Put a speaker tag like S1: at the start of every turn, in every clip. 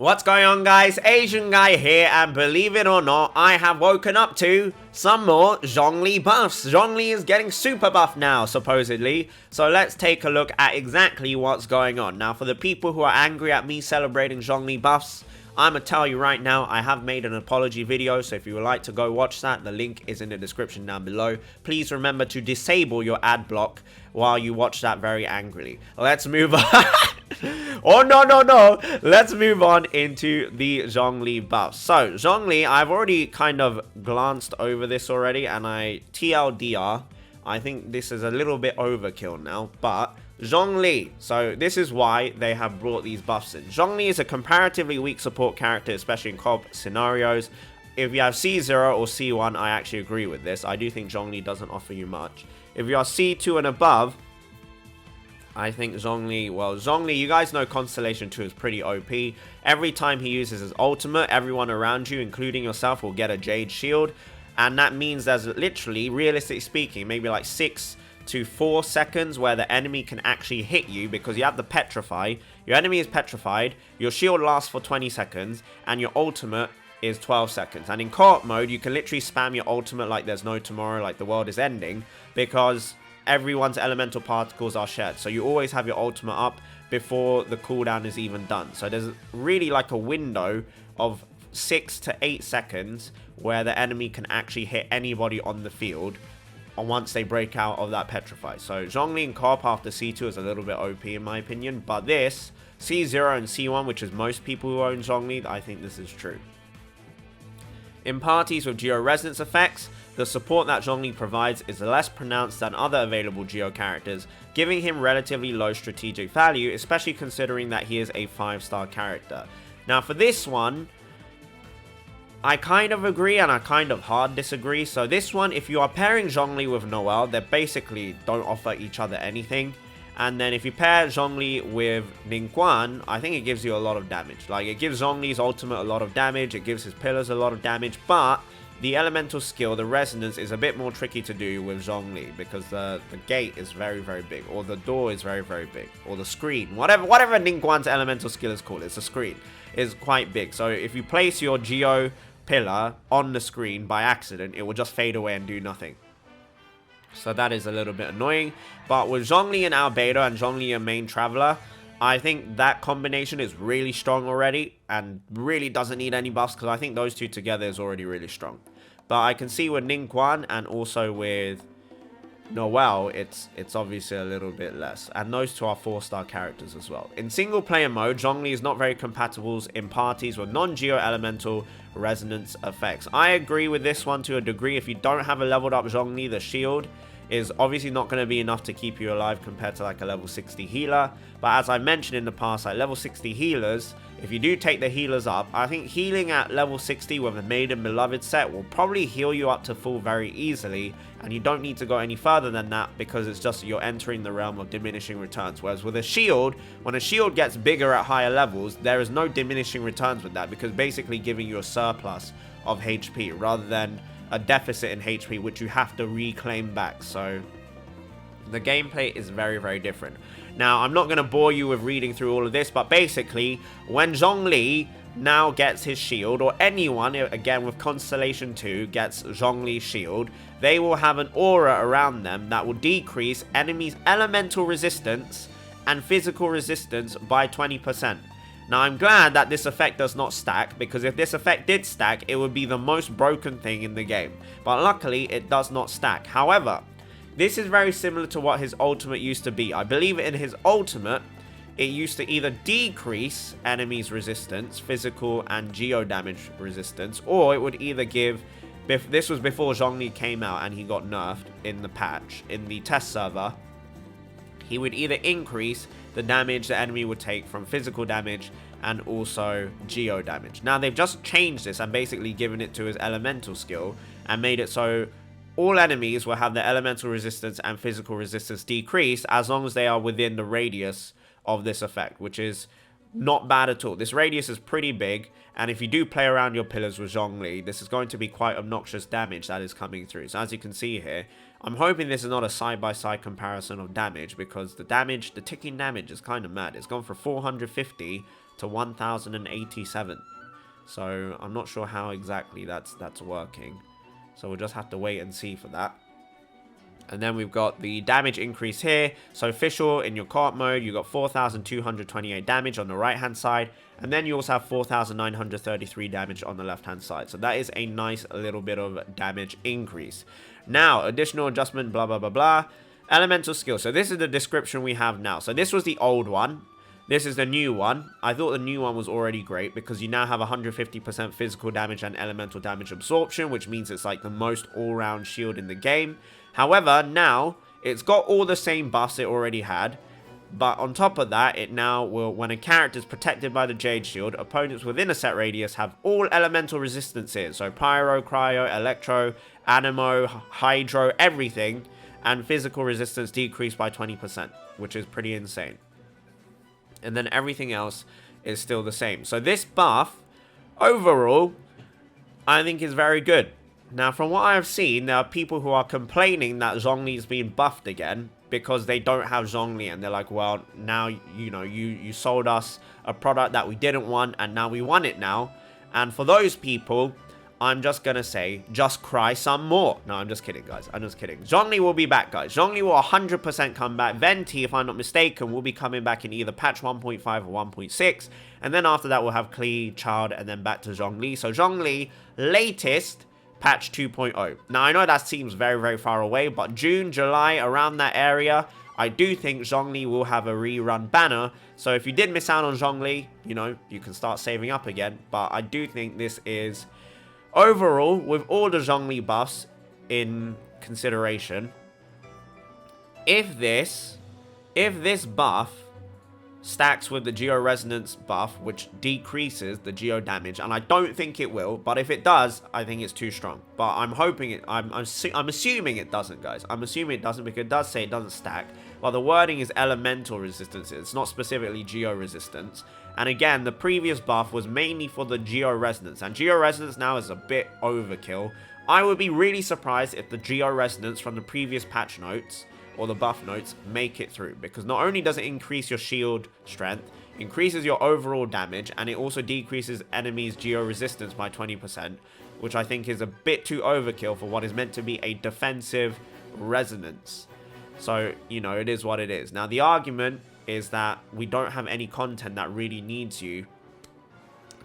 S1: What's going on, guys? Asian Guy here, and believe it or not, I have woken up to some more Zhongli buffs. Zhongli is getting super buff now, supposedly. So let's take a look at exactly what's going on. Now, for the people who are angry at me celebrating Zhongli buffs, I'm gonna tell you right now, I have made an apology video, so if you would like to go watch that, the link is in the description down below. Please remember to disable your ad block while you watch that very angrily. Let's move on. Oh, no. Let's move on into the Zhongli buffs. So, Zhongli, I've already kind of glanced over this already, and TLDR, I think this is a little bit overkill now, but Zhongli. So this is why they have brought these buffs in. Zhongli is a comparatively weak support character, especially in co-op scenarios. If you have C0 or C1, I actually agree with this. I do think Zhongli doesn't offer you much. If you are C2 and above, I think Zhongli, well, Zhongli, you guys know Constellation 2 is pretty OP. Every time he uses his ultimate, everyone around you, including yourself, will get a Jade Shield. And that means there's literally, realistically speaking, maybe like 6 to 4 seconds where the enemy can actually hit you because you have the Petrify. Your enemy is petrified, your shield lasts for 20 seconds, and your ultimate is 12 seconds. And in co-op mode, you can literally spam your ultimate like there's no tomorrow, like the world is ending, because everyone's elemental particles are shared. So you always have your ultimate up before the cooldown is even done. So there's really like a window of 6 to 8 seconds where the enemy can actually hit anybody on the field once they break out of that Petrify. So Zhongli in co-op after C2 is a little bit OP in my opinion, but this, C0 and C1, which is most people who own Zhongli, I think this is true. In parties with Geo Resonance effects, the support that Zhongli provides is less pronounced than other available Geo characters, giving him relatively low strategic value, especially considering that he is a 5-star character. Now for this one, I kind of agree and I kind of hard disagree. So this one, if you are pairing Zhongli with Noelle, they basically don't offer each other anything. And then if you pair Zhongli with Ningguang, I think it gives you a lot of damage. Like, it gives Zhongli's ultimate a lot of damage, it gives his pillars a lot of damage, but the elemental skill, the resonance, is a bit more tricky to do with Zhongli because the gate is very, very big, or the door is very, very big, or the screen, whatever Ningguang's elemental skill is called, it's a screen, is quite big. So if you place your Geo pillar on the screen by accident, it will just fade away and do nothing. So that is a little bit annoying. But with Zhongli and Albedo and Zhongli and Main Traveler, I think that combination is really strong already and really doesn't need any buffs because I think those two together is already really strong. But I can see with Ningguang and also with Noelle, it's obviously a little bit less. And those two are 4-star characters as well. In single player mode, Zhongli is not very compatible in parties with non-Geo elemental resonance effects. I agree with this one to a degree. If you don't have a leveled up Zhongli, the shield is obviously not going to be enough to keep you alive compared to like a level 60 healer. But as I mentioned in the past, like level 60 healers, if you do take the healers up, I think healing at level 60 with a Maiden Beloved set will probably heal you up to full very easily, and you don't need to go any further than that because it's just you're entering the realm of diminishing returns. Whereas with a shield, when a shield gets bigger at higher levels, there is no diminishing returns with that because basically giving you a surplus of HP rather than a deficit in HP which you have to reclaim back. So the gameplay is very, very different. Now, I'm not going to bore you with reading through all of this, but basically, when Zhongli now gets his shield, or anyone, again with Constellation 2, gets Zhongli's shield, they will have an aura around them that will decrease enemies' elemental resistance and physical resistance by 20%. Now, I'm glad that this effect does not stack, because if this effect did stack, it would be the most broken thing in the game. But luckily, it does not stack. However, this is very similar to what his ultimate used to be. I believe in his ultimate, it used to either decrease enemies' resistance, physical and geo damage resistance, or it would either give, this was before Zhongli came out and he got nerfed in the patch, in the test server, he would either increase the damage the enemy would take from physical damage and also geo damage. Now they've just changed this and basically given it to his elemental skill and made it so all enemies will have their elemental resistance and physical resistance decrease as long as they are within the radius of this effect, which is not bad at all. This radius is pretty big, and if you do play around your pillars with Zhongli, this is going to be quite obnoxious damage that is coming through. So as you can see here, I'm hoping this is not a side-by-side comparison of damage, because the ticking damage is kind of mad. It's gone from 450 to 1087. So I'm not sure how exactly that's working. So we'll just have to wait and see for that. And then we've got the damage increase here. So official in your co-op mode, you got 4,228 damage on the right hand side. And then you also have 4,933 damage on the left hand side. So that is a nice little bit of damage increase. Now, additional adjustment, blah, blah, blah, blah. Elemental skill. So this is the description we have now. So this was the old one. This is the new one. I thought the new one was already great because you now have 150% physical damage and elemental damage absorption, which means it's like the most all-round shield in the game. However, now it's got all the same buffs it already had, but on top of that, it now will, when a character is protected by the Jade Shield, opponents within a set radius have all elemental resistances, so Pyro, Cryo, Electro, Animo, Hydro, everything, and physical resistance decreased by 20%, which is pretty insane. And then everything else is still the same. So this buff, overall, I think is very good. Now, from what I've seen, there are people who are complaining that Zhongli is being buffed again because they don't have Zhongli, and they're like, well, now, you know, you sold us a product that we didn't want, and now we want it now. And for those people, I'm just gonna say, just cry some more. No, I'm just kidding, guys. I'm just kidding. Zhongli will be back, guys. Zhongli will 100% come back. Venti, if I'm not mistaken, will be coming back in either patch 1.5 or 1.6. And then after that, we'll have Klee, Childe, and then back to Zhongli. So Zhongli, latest patch 2.0. Now, I know that seems very, very far away, but June, July, around that area, I do think Zhongli will have a rerun banner. So if you did miss out on Zhongli, you know, you can start saving up again. But I do think this is, overall, with all the Zhongli buffs in consideration, if this buff stacks with the Geo Resonance buff, which decreases the Geo damage, and I don't think it will, but if it does, I think it's too strong. But I'm hoping it, I'm assuming it doesn't, guys. I'm assuming it doesn't, because it does say it doesn't stack. Well, the wording is elemental resistance. It's not specifically Geo resistance. And again, the previous buff was mainly for the Geo Resonance, and Geo Resonance now is a bit overkill. I would be really surprised if the Geo Resonance from the previous patch notes, or the buff notes, make it through, because not only does it increase your shield strength, increases your overall damage, and it also decreases enemies' Geo resistance by 20%, which I think is a bit too overkill for what is meant to be a defensive resonance. So, you know, it is what it is. Now, the argument is that we don't have any content that really needs you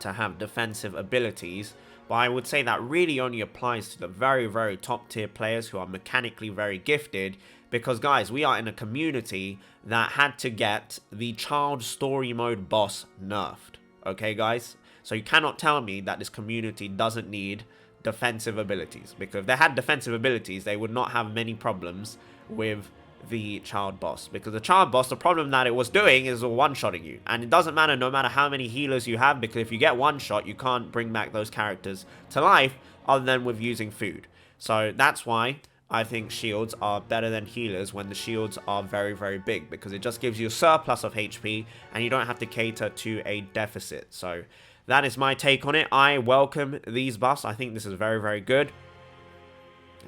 S1: to have defensive abilities, but I would say that really only applies to the very, very top tier players who are mechanically very gifted. Because, guys, we are in a community that had to get the Child Story Mode boss nerfed. Okay, guys? So you cannot tell me that this community doesn't need defensive abilities. Because if they had defensive abilities, they would not have many problems with the Child boss. Because the Child boss, the problem that it was doing is one-shotting you. And it doesn't matter no matter how many healers you have, because if you get one shot, you can't bring back those characters to life other than with using food. So that's why I think shields are better than healers when the shields are very, very big, because it just gives you a surplus of HP and you don't have to cater to a deficit. So that is my take on it. I welcome these buffs. I think this is very, very good.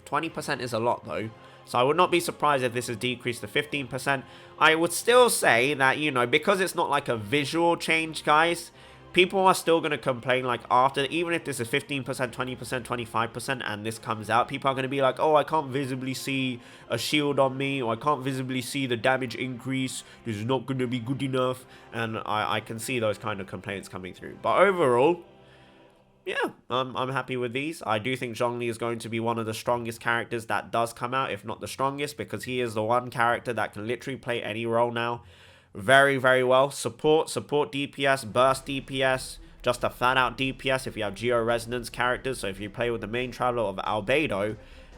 S1: 20% is a lot though, so I would not be surprised if this is decreased to 15%. I would still say that, you know, because it's not like a visual change, guys, people are still going to complain, like, after, even if this is 15%, 20%, 25%, and this comes out, people are going to be like, oh, I can't visibly see a shield on me, or I can't visibly see the damage increase, this is not going to be good enough, and I can see those kind of complaints coming through. But overall, yeah, I'm happy with these. I do think Zhongli is going to be one of the strongest characters that does come out, if not the strongest, because he is the one character that can literally play any role now. Very, very well. Support DPS, burst DPS, just a flat out DPS if you have Geo Resonance characters. So if you play with the main traveler of Albedo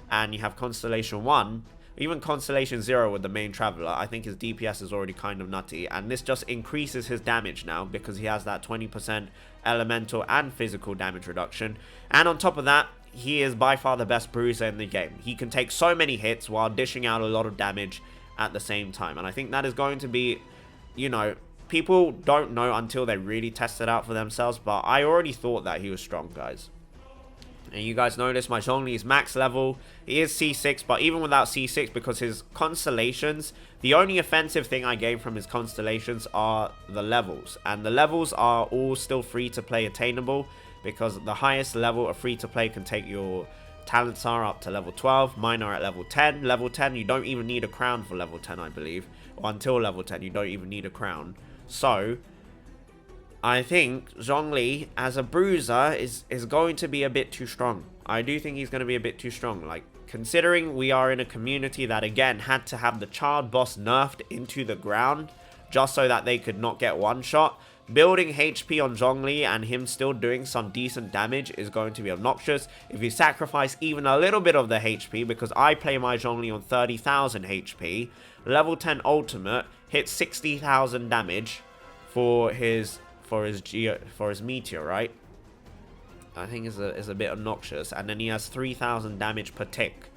S1: and you have Constellation 1, even Constellation 0 with the main traveler, I think his DPS is already kind of nutty. And this just increases his damage now because he has that 20% elemental and physical damage reduction. And on top of that, he is by far the best bruiser in the game. He can take so many hits while dishing out a lot of damage at the same time. And I think that is going to be, you know, people don't know until they really test it out for themselves, but I already thought that he was strong, guys. And you guys notice my Zhongli is max level. He is C6, but even without C6, because his constellations, the only offensive thing I gain from his constellations are the levels. And the levels are all still free to play attainable, because the highest level of free to play can take your talents are up to level 12. Mine are at level 10. Level 10, you don't even need a crown for level 10, I believe. Or until level 10, you don't even need a crown. So I think Zhongli as a bruiser is going to be a bit too strong. I do think he's going to be a bit too strong. Like, considering we are in a community that, again, had to have the child boss nerfed into the ground just so that they could not get one shot, building HP on Zhongli and him still doing some decent damage is going to be obnoxious. If you sacrifice even a little bit of the HP, because I play my Zhongli on 30,000 HP, level 10 ultimate hits 60,000 damage for his meteor, right? I think is a bit obnoxious. And then he has 3,000 damage per tick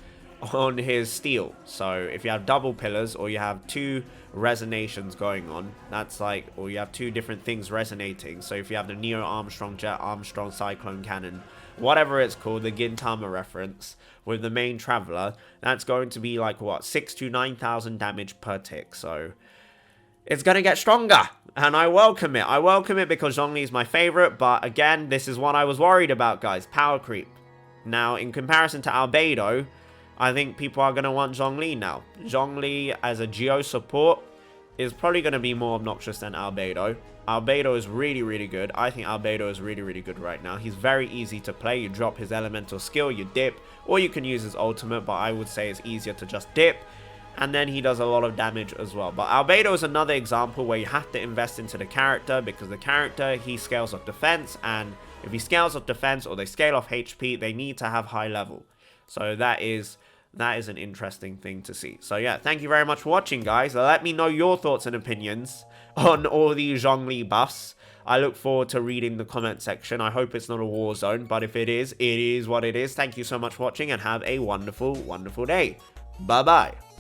S1: on his steel. So if you have double pillars, or you have two resonations going on, that's like, or you have two different things resonating. So if you have the Neo Armstrong Jet, Armstrong Cyclone Cannon, whatever it's called, the Gintama reference, with the main traveler, that's going to be like, what, 6,000 to 9,000 damage per tick. So it's going to get stronger, and I welcome it. I welcome it because Zhongli is my favorite, but again, this is what I was worried about, guys. Power creep. Now, in comparison to Albedo, I think people are going to want Zhongli now. Zhongli as a Geo support is probably going to be more obnoxious than Albedo. Albedo is really, really good. I think Albedo is really, really good right now. He's very easy to play. You drop his elemental skill, you dip, or you can use his ultimate, but I would say it's easier to just dip. And then he does a lot of damage as well. But Albedo is another example where you have to invest into the character, because the character, he scales off defense, and if he scales off defense or they scale off HP, they need to have high level. So that is an interesting thing to see. So yeah, thank you very much for watching, guys. Let me know your thoughts and opinions on all these Zhongli buffs. I look forward to reading the comment section. I hope it's not a war zone, but if it is what it is. Thank you so much for watching, and have a wonderful, wonderful day. Bye-bye.